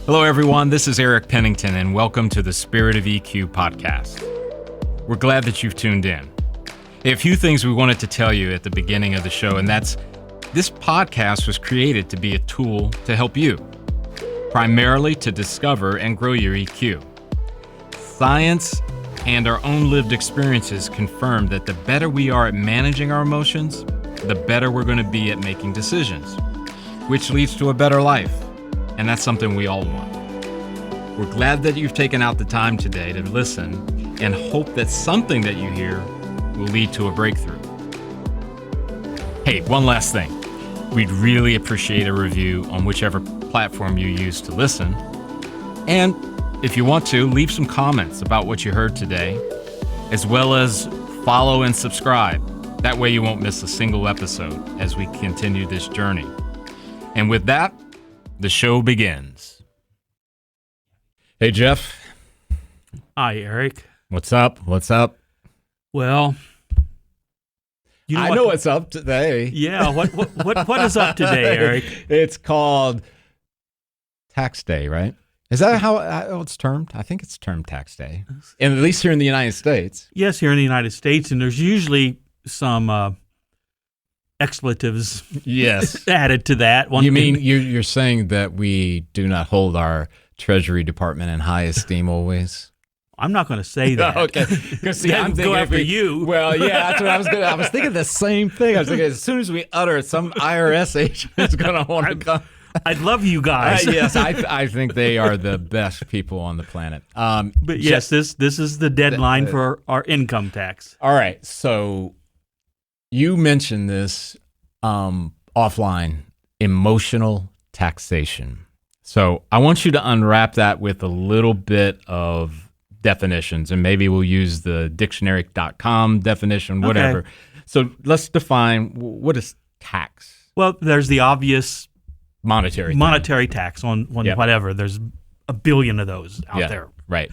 Hello, everyone. This is Eric Pennington, and welcome to the Spirit of EQ podcast. We're glad that you've tuned in. A few things we wanted to tell you at the beginning of the show, and that's this podcast was created to be a tool to help you, primarily to discover and grow your EQ. Science and our own lived experiences confirm that the better we are at managing our emotions, the better we're going to be at making decisions, which leads to a better life. And that's something we all want. We're glad that you've taken out the time today to listen and hope that something that you hear will lead to a breakthrough. Hey, one last thing. We'd really appreciate a review on whichever platform you use to listen. And if you want to, leave some comments about what you heard today, as well as follow and subscribe. That way you won't miss a single episode as we continue this journey. And with that, the show begins. Hey, Jeff. Hi, Eric. What's up? Well, I know what's up today. Yeah, what is up today, Eric? It's called Tax Day, right? Is that how it's termed? I think it's termed Tax Day, and at least here in the United States. Yes, here in the United States, and there's usually some expletives added to that. You mean you're saying that we do not hold our Treasury Department in high esteem always? I'm not going to say that. Okay, because see, I'm thinking go after you. Well, yeah, that's what I was going. I was thinking the same thing. I was thinking as soon as we utter it, some IRS agent is going to want to come. I love you guys. Yes, I think they are the best people on the planet. But yes, this is the deadline for our income tax. All right, so you mentioned this offline, emotional taxation. So I want you to unwrap that with a little bit of definitions, and maybe we'll use the dictionary.com definition, whatever. Okay. So let's define, what is tax? Well, there's the obvious monetary tax on whatever. There's a billion of those out there. Right.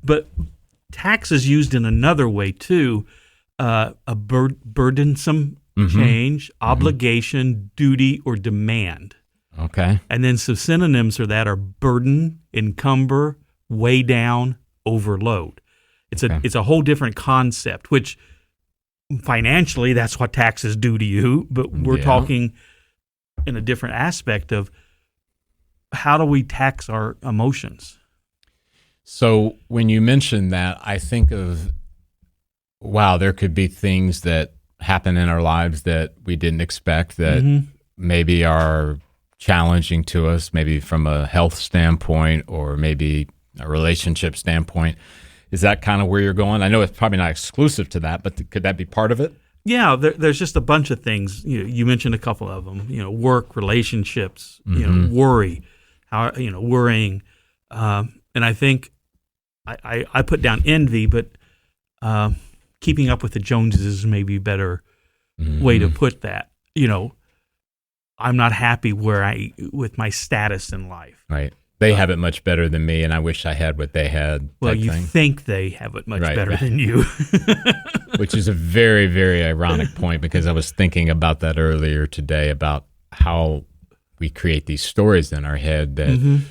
But tax is used in another way too. A burdensome change, obligation, duty, or demand. Okay. And then some synonyms for that are burden, encumber, weigh down, overload. It's a whole different concept, which financially that's what taxes do to you, but we're talking in a different aspect of how do we tax our emotions? So when you mention that, I think of, wow, there could be things that happen in our lives that we didn't expect that maybe are challenging to us, maybe from a health standpoint or maybe a relationship standpoint. Is that kind of where you're going? I know it's probably not exclusive to that, but could that be part of it? Yeah, there's just a bunch of things. You mentioned a couple of them. Work, relationships. Worry, worrying, and I think I put down envy, but keeping up with the Joneses is maybe a better way to put that. I'm not happy with my status in life. Right. They have it much better than me, and I wish I had what they had. Well, you think they have it much better than you. Which is a very, very ironic point, because I was thinking about that earlier today, about how we create these stories in our head that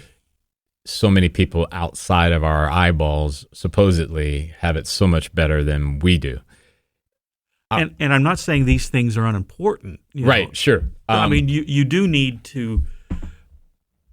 so many people outside of our eyeballs supposedly have it so much better than we do. And I'm not saying these things are unimportant. Right, sure. I mean, you do need to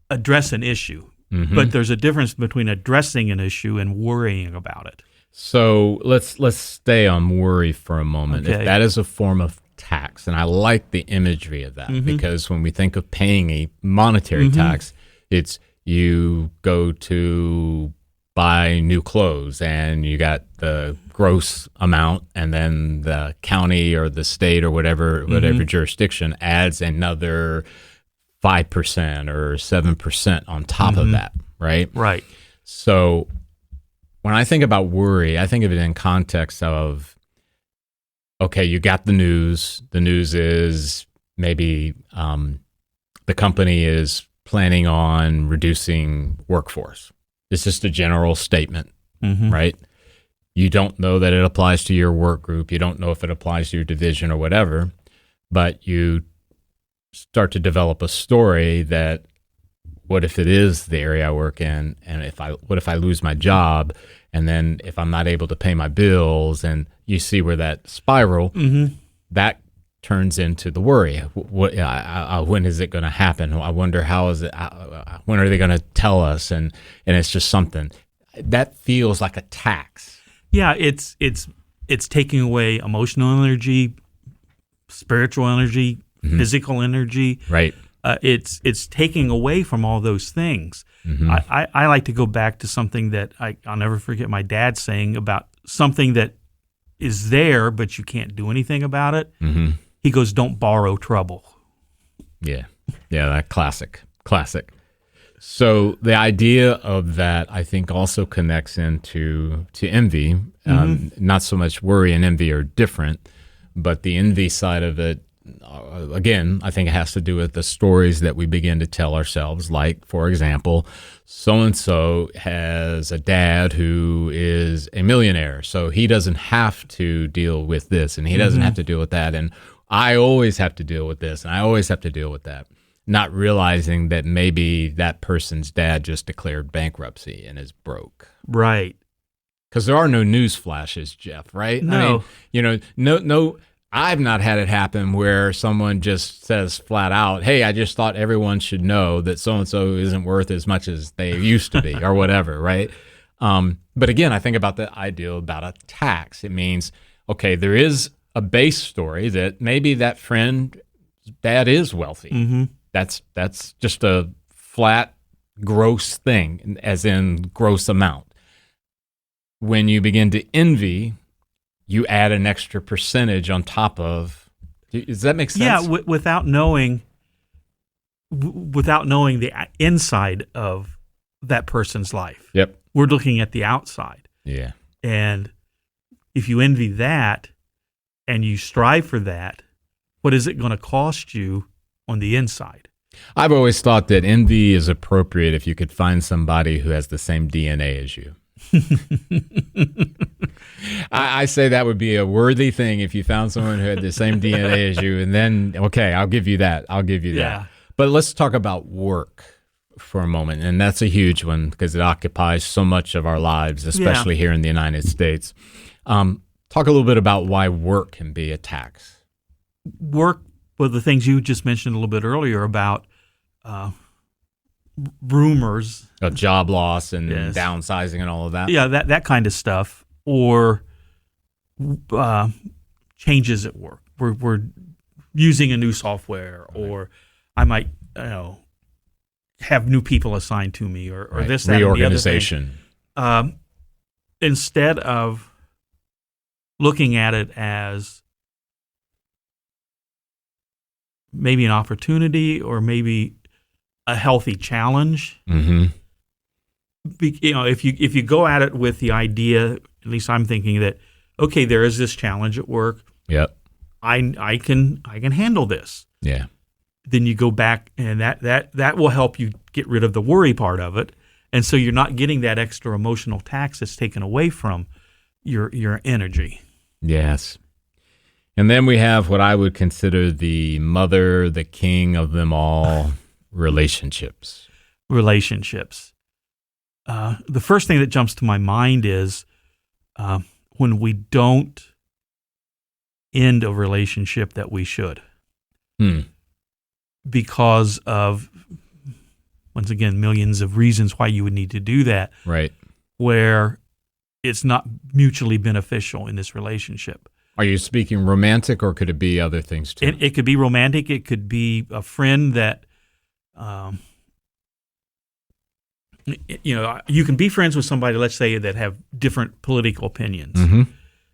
address an issue, but there's a difference between addressing an issue and worrying about it. So let's stay on worry for a moment. Okay. If that is a form of tax, and I like the imagery of that, because when we think of paying a monetary tax, it's you go to buy new clothes and you got the gross amount, and then the county or the state or whatever jurisdiction adds another 5% or 7% on top of that, right? Right. So when I think about worry, I think of it in context of, okay, you got the news. The news is maybe the company is planning on reducing workforce. It's just a general statement, right? You don't know that it applies to your work group. You don't know if it applies to your division or whatever, but you start to develop a story that what if it is the area I work in, and what if I lose my job, and then if I'm not able to pay my bills, and you see where that spiral that turns into the worry. When is it going to happen? I wonder how is it? When are they going to tell us? And it's just something that feels like a tax. Yeah, it's taking away emotional energy, spiritual energy, physical energy. Right. It's taking away from all those things. I like to go back to something that I'll never forget my dad saying about something that is there, but you can't do anything about it. He goes, "Don't borrow trouble." Yeah, that classic. So the idea of that, I think, also connects into envy. Not so much worry and envy are different, but the envy side of it, again, I think it has to do with the stories that we begin to tell ourselves. Like, for example, so-and-so has a dad who is a millionaire, so he doesn't have to deal with this, and he doesn't have to deal with that, and I always have to deal with this, and I always have to deal with that. Not realizing that maybe that person's dad just declared bankruptcy and is broke. Right. Because there are no news flashes, Jeff, right? No. I mean, no, I've not had it happen where someone just says flat out, "Hey, I just thought everyone should know that so-and-so isn't worth as much as they used to be," or whatever, right? But again, I think about the idea about a tax. It means, okay, there is a base story that maybe that friend's dad is wealthy. That's just a flat, gross thing, as in gross amount. When you begin to envy, you add an extra percentage on top of. Does that make sense? Yeah, without knowing the inside of that person's life. Yep. We're looking at the outside. Yeah. And if you envy that and you strive for that, what is it going to cost you on the inside? I've always thought that envy is appropriate if you could find somebody who has the same DNA as you. I say that would be a worthy thing if you found someone who had the same DNA as you, and then, okay, I'll give you that. Yeah. But let's talk about work for a moment, and that's a huge one because it occupies so much of our lives, especially here in the United States. Talk a little bit about why work can be a tax. Work, well, the things you just mentioned a little bit earlier about rumors of job loss and downsizing and all of that. Yeah, that kind of stuff, or changes at work. We're using a new software, or I might have new people assigned to me, or this, that, reorganization. And the other thing. Instead of looking at it as maybe an opportunity or maybe a healthy challenge. If you go at it with the idea, at least I'm thinking that, okay, there is this challenge at work. Yep. I can handle this. Yeah. Then you go back, and that will help you get rid of the worry part of it, and so you're not getting that extra emotional tax that's taken away from your energy. Yes. And then we have what I would consider the mother, the king of them all, relationships. The first thing that jumps to my mind is when we don't end a relationship that we should. Because of, once again, millions of reasons why you would need to do that. Right. Where it's not mutually beneficial in this relationship. Are you speaking romantic, or could it be other things too? It could be romantic. It could be a friend that, you can be friends with somebody, let's say, that have different political opinions.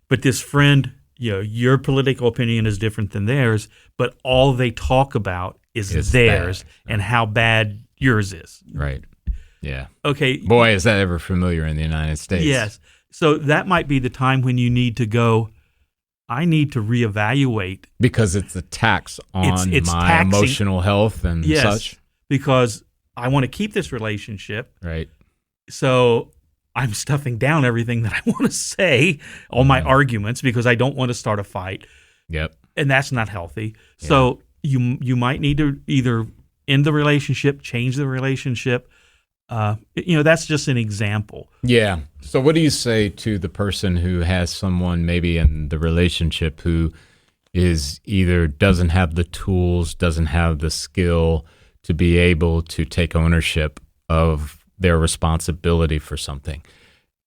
But this friend, your political opinion is different than theirs, but all they talk about is theirs and how bad yours is. Right. Yeah. Okay. Boy, is that ever familiar in the United States. Yes. So that might be the time when you need to go, I need to reevaluate. Because it's a tax on my taxing, emotional health and such. Because I want to keep this relationship. Right. So I'm stuffing down everything that I want to say, all my arguments, because I don't want to start a fight. Yep. And that's not healthy. Yeah. So you might need to either end the relationship, change the relationship. That's just an example. Yeah. So what do you say to the person who has someone maybe in the relationship who is either doesn't have the tools, doesn't have the skill to be able to take ownership of their responsibility for something,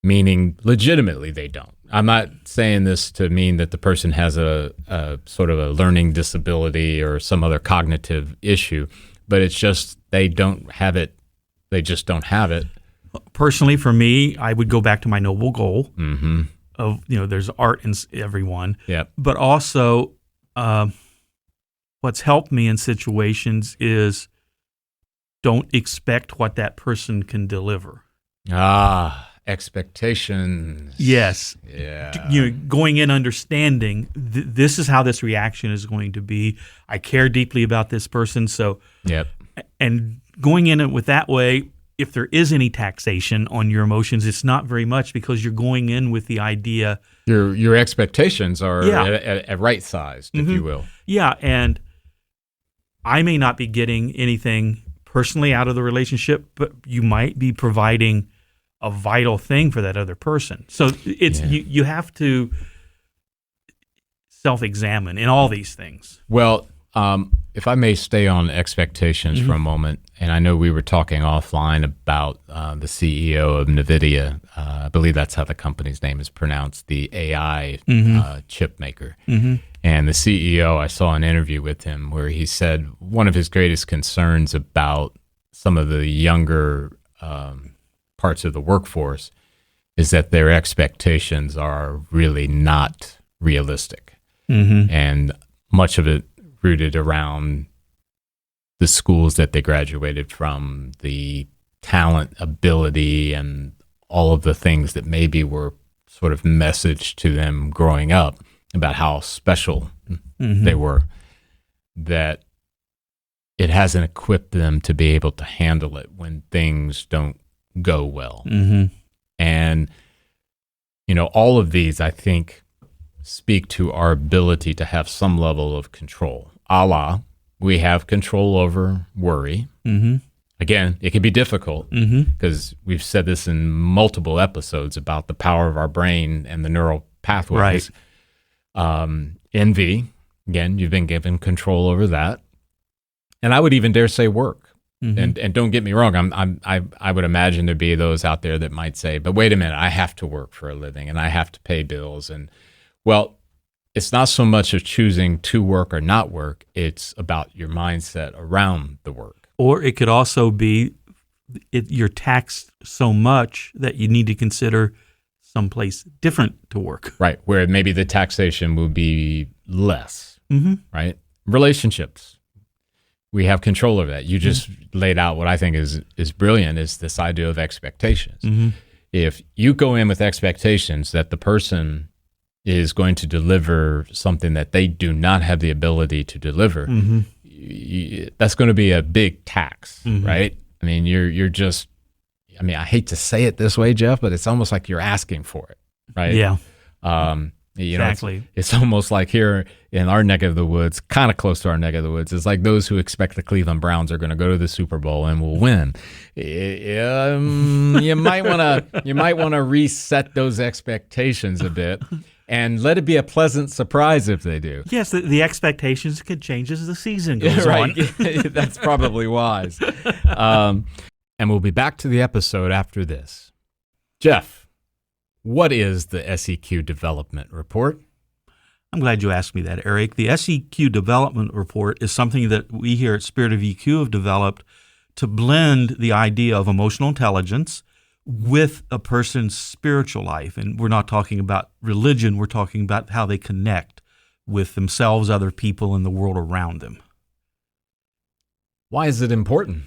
meaning legitimately they don't. I'm not saying this to mean that the person has a sort of a learning disability or some other cognitive issue, but it's just they don't have it. They just don't have it. Personally, for me, I would go back to my noble goal of, there's art in everyone. Yep. But also, what's helped me in situations is don't expect what that person can deliver. Expectations. Yes. Yeah. Going in understanding this is how this reaction is going to be. I care deeply about this person. So, yep. And going in it with that way, if there is any taxation on your emotions, it's not very much because you're going in with the idea. Your expectations are at right sized, if you will. Yeah, and I may not be getting anything personally out of the relationship, but you might be providing a vital thing for that other person. So you have to self-examine in all these things. Well, if I may stay on expectations for a moment, and I know we were talking offline about the CEO of NVIDIA. I believe that's how the company's name is pronounced, the AI chip maker. And the CEO, I saw an interview with him where he said one of his greatest concerns about some of the younger parts of the workforce is that their expectations are really not realistic. And much of it rooted around the schools that they graduated from, the talent, ability, and all of the things that maybe were sort of messaged to them growing up about how special they were, that it hasn't equipped them to be able to handle it when things don't go well. And, all of these, I think, speak to our ability to have some level of control. We have control over worry. Again, it can be difficult because we've said this in multiple episodes about the power of our brain and the neural pathways. Envy, again, you've been given control over that. And I would even dare say work. And don't get me wrong, I would imagine there'd be those out there that might say, but wait a minute, I have to work for a living and I have to pay bills. And well, it's not so much of choosing to work or not work. It's about your mindset around the work. Or it could also be you're taxed so much that you need to consider someplace different to work. Right, where maybe the taxation will be less, right? Relationships. We have control over that. You just laid out what I think is brilliant, is this idea of expectations. If you go in with expectations that the person is going to deliver something that they do not have the ability to deliver, that's going to be a big tax, right? I mean, you're just, I hate to say it this way, Jeff, but it's almost like you're asking for it, right? Yeah. Exactly. It's almost like here in our neck of the woods, kind of close to our neck of the woods, it's like those who expect the Cleveland Browns are going to go to the Super Bowl and will win. You might want to reset those expectations a bit and let it be a pleasant surprise if they do. Yes, the expectations could change as the season goes on. That's probably wise. And we'll be back to the episode after this. Jeff, what is the SEQ Development Report? I'm glad you asked me that, Eric. The SEQ Development Report is something that we here at Spirit of EQ have developed to blend the idea of emotional intelligence with a person's spiritual life. And we're not talking about religion, we're talking about how they connect with themselves, other people, and the world around them. Why is it important?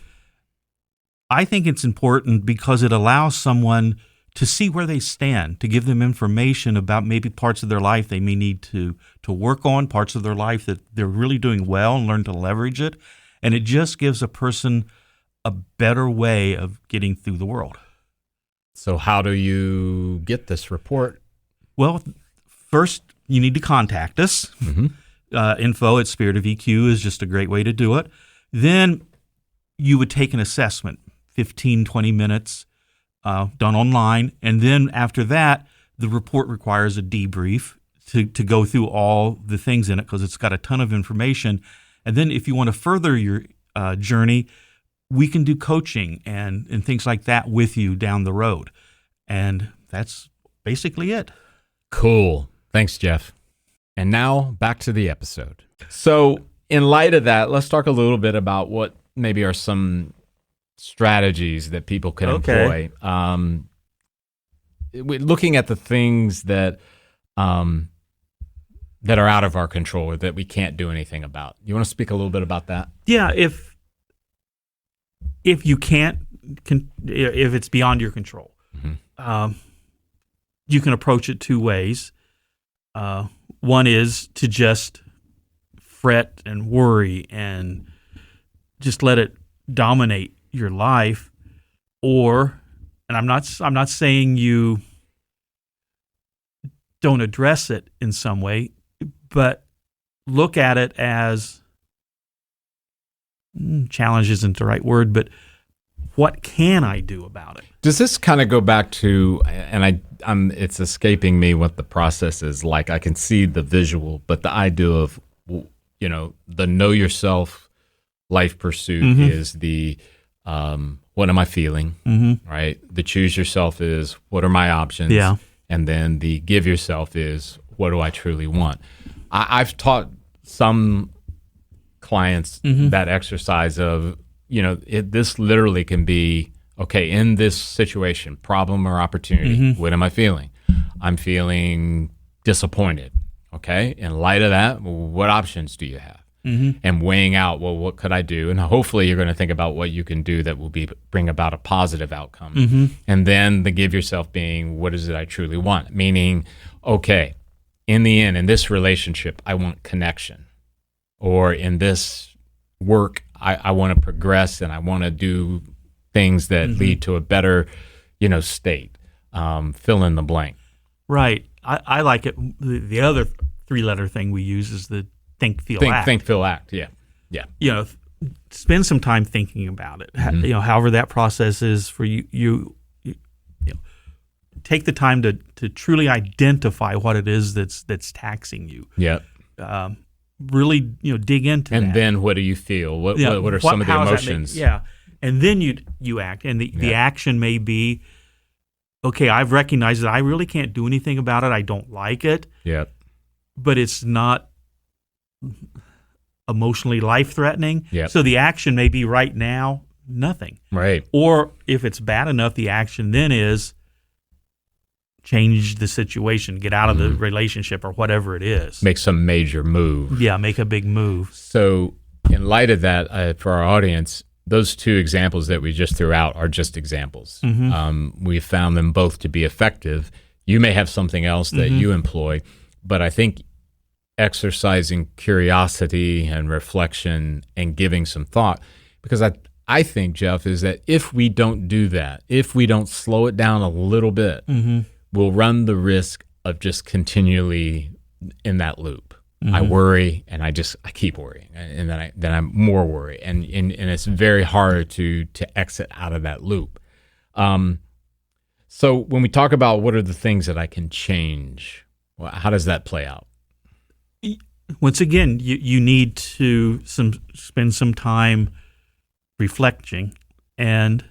I think it's important because it allows someone to see where they stand, to give them information about maybe parts of their life they may need to work on, parts of their life that they're really doing well and learn to leverage it. And it just gives a person a better way of getting through the world. So how do you get this report? Well, first, you need to contact us. Info at Spirit of EQ is just a great way to do it. Then you would take an assessment, 15, 20 minutes, done online. And then after that, the report requires a debrief to go through all the things in it because it's got a ton of information. And then if you want to further your journey, we can do coaching and things like that with you down the road. And that's basically it. Cool. Thanks, Jeff. And now back to the episode. So in light of that, let's talk a little bit about what maybe are some strategies that people can employ. Looking at the things that that are out of our control or that we can't do anything about. You want to speak a little bit about that? Yeah, if you can't, if it's beyond your control, you can approach it two ways. One is to just fret and worry and just let it dominate your life, and I'm not saying you don't address it in some way, but look at it as challenge isn't the right word, but what can I do about it? Does this kind of go back to, and it's escaping me what the process is like. I can see the visual, but the idea of, the know yourself life pursuit is the, what am I feeling, right? The choose yourself is, what are my options? Yeah. And then the give yourself is, what do I truly want? I've taught some clients that exercise of, this literally can be, okay, in this situation, problem or opportunity, what am I feeling? I'm feeling disappointed. Okay. In light of that, what options do you have? And weighing out, well, what could I do? And hopefully you're going to think about what you can do that will bring about a positive outcome. And then the give yourself being, what is it I truly want? Meaning, okay, in the end, in this relationship, I want connection. Or in this work, I want to progress and I want to do things that lead to a better, state. Fill in the blank. Right. I like it. The other three-letter thing we use is the think, feel, act. Think, feel, act. Yeah. Spend some time thinking about it. However that process is for you. You take the time to truly identify what it is that's taxing you. Yeah. Really, dig into that. And then what do you feel? What are some of the emotions? And then you act, and the action may be, okay, I've recognized that I really can't do anything about it. I don't like it. Yeah. But it's not emotionally life-threatening. Yeah. So the action may be right now, nothing. Right. Or if it's bad enough, the action then is change the situation, get out of the relationship or whatever it is. Make some major move. Yeah, make a big move. So in light of that, for our audience, those two examples that we just threw out are just examples. We found them both to be effective. You may have something else that you employ, but I think exercising curiosity and reflection and giving some thought, because I think, Jeff, is that if we don't do that, if we don't slow it down a little bit, we'll run the risk of just continually in that loop. I worry and I keep worrying, and then I'm more worried, and it's very hard to exit out of that loop. So when we talk about what are the things that I can change, well, how does that play out? Once again, you need to spend some time reflecting and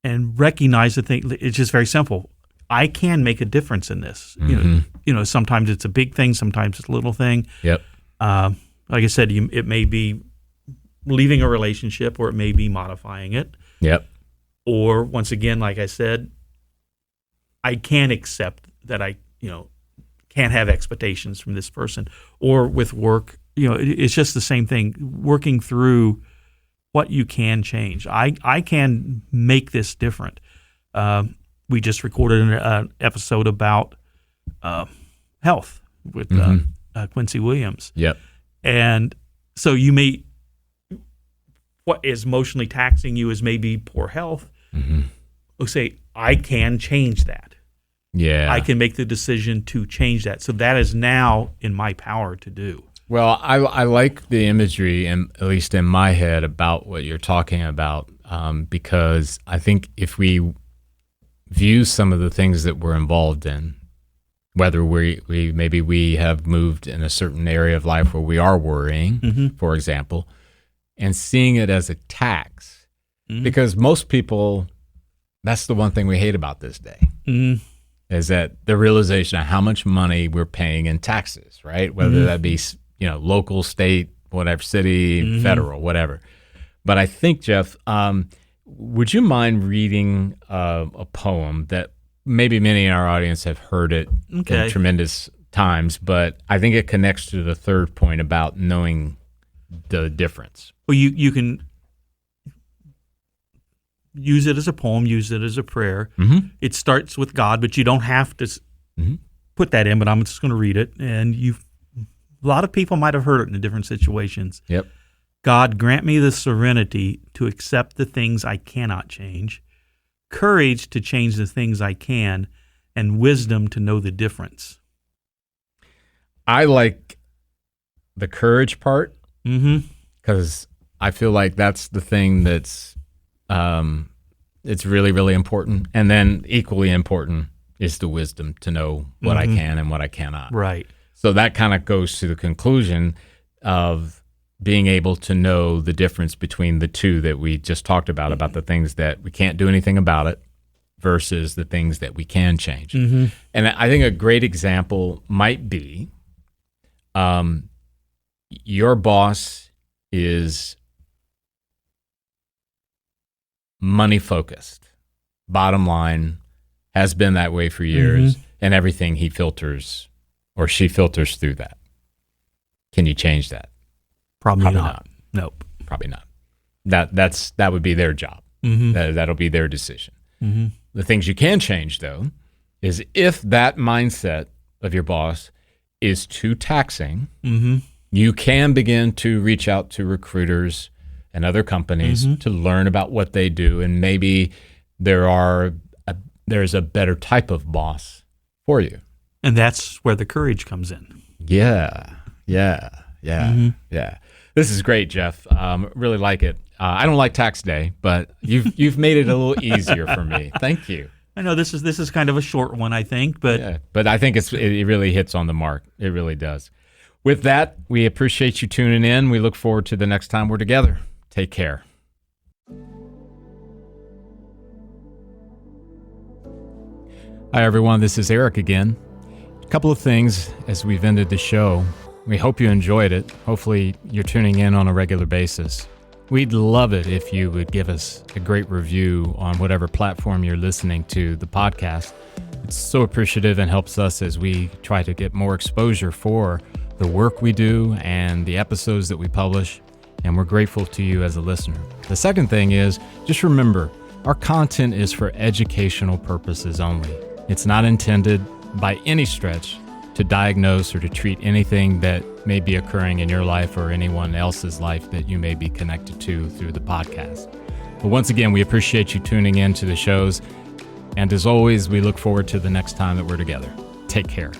recognize the thing. It's just very simple. I can make a difference in this. Sometimes it's a big thing, sometimes it's a little thing. Yep. Like I said, it may be leaving a relationship, or it may be modifying it. Yep. Or once again, like I said, I can't accept that I can't have expectations from this person. Or with work, it's just the same thing. Working through what you can change. I can make this different. We just recorded an episode about health with Quincy Williams. Yep. And so what is emotionally taxing you is maybe poor health. We'll say, I can change that. Yeah. I can make the decision to change that. So that is now in my power to do. Well, I like the imagery, and at least in my head, about what you're talking about, because I think if we view some of the things that we're involved in, whether we have moved in a certain area of life where we are worrying, for example, and seeing it as a tax, because most people, that's the one thing we hate about this day, is that the realization of how much money we're paying in taxes, right? Whether that be local, state, whatever, city, federal, whatever. But I think, Jeff, would you mind reading a poem that maybe many in our audience have heard it in tremendous times, but I think it connects to the third point about knowing the difference. Well, you can use it as a poem, use it as a prayer. It starts with God, but you don't have to put that in, but I'm just going to read it. And a lot of people might have heard it in different situations. Yep. God, grant me the serenity to accept the things I cannot change, courage to change the things I can, and wisdom to know the difference. I like the courage part because I feel like that's the thing that's it's really, really important. And then equally important is the wisdom to know what I can and what I cannot. Right. So that kind of goes to the conclusion of being able to know the difference between the two that we just talked about the things that we can't do anything about it versus the things that we can change. And I think a great example might be your boss is money focused, bottom line, has been that way for years, and everything he filters or she filters through that. Can you change that? Probably not. Nope. Probably not. That would be their job. That'll be their decision. The things you can change, though, is if that mindset of your boss is too taxing, you can begin to reach out to recruiters and other companies to learn about what they do, and maybe there's a better type of boss for you. And that's where the courage comes in. Yeah. This is great, Jeff. Really like it. I don't like tax day, but you've made it a little easier for me. Thank you. I know this is kind of a short one, I think, but I think it really hits on the mark. It really does. With that, we appreciate you tuning in. We look forward to the next time we're together. Take care. Hi, everyone. This is Eric again. A couple of things as we've ended the show. We hope you enjoyed it. Hopefully, you're tuning in on a regular basis. We'd love it if you would give us a great review on whatever platform you're listening to the podcast. It's so appreciative and helps us as we try to get more exposure for the work we do and the episodes that we publish. And we're grateful to you as a listener. The second thing is, just remember, our content is for educational purposes only. It's not intended by any stretch to diagnose or to treat anything that may be occurring in your life or anyone else's life that you may be connected to through the podcast. But once again, we appreciate you tuning in to the shows. And as always, we look forward to the next time that we're together. Take care.